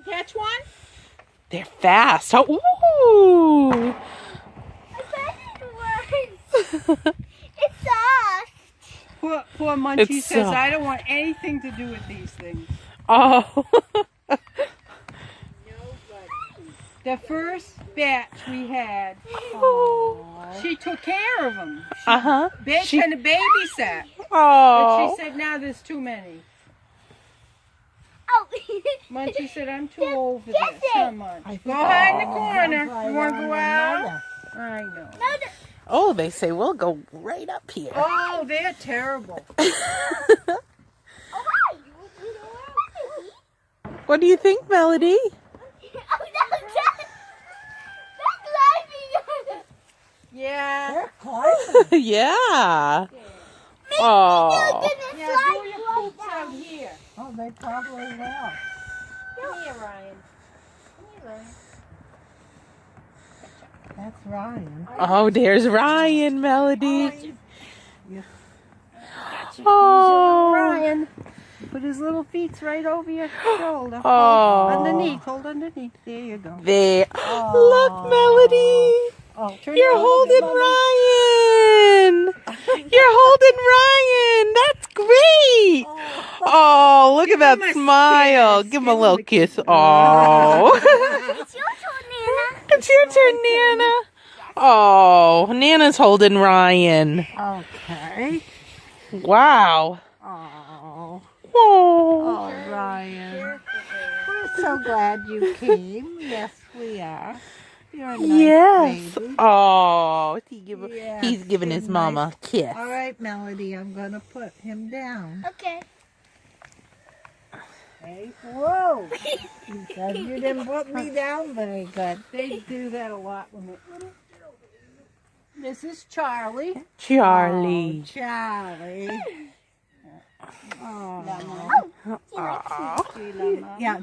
catch one? They're fast. Oh, ooh. It's soft. Poor Munchie It's says, soft. I don't want anything to do with these things. Oh. The first batch we had, she took care of them. Uh-huh. She kind of babysat. But Oh. she said, now there's too many. Oh. Munchie said, I'm too old for this. Kiss it. Come on. Go hide in the corner. You want to go out? I know. Oh, they say we'll go right up here. Oh, they're terrible. What do you think, Melody? Yeah. Yeah. Oh. Yeah, do your poops out here. Oh, they probably will. Come here, Ryan. Come here, Ryan. That's Ryan. Oh, there's Ryan, Melody. Ryan. Oh. Put his little feet right over your shoulder. Oh. Hold underneath. There you go. There. Look, Melody. Oh, turn You're it over, holding Mommy. Ryan. You're holding Ryan. That's great. Oh, look at that him a smile. kiss. Give him a little kiss. Oh. It's your turn, Nana. It's your turn, Nana. Oh, Nana's holding Ryan. Okay. Wow. Oh, Oh. Ryan. We're so glad you came. Yes, we are. You're a nice Yes. baby. Oh, Yes, he's giving his you're mama a kiss. All right, Melody, I'm going to put him down. Okay. Hey, whoa. You said you didn't put me down very good. They do that a lot when they... This is Charlie. Charlie. Oh, Charlie. Oh. Lemon. Oh. Sweet Lemon. Yeah.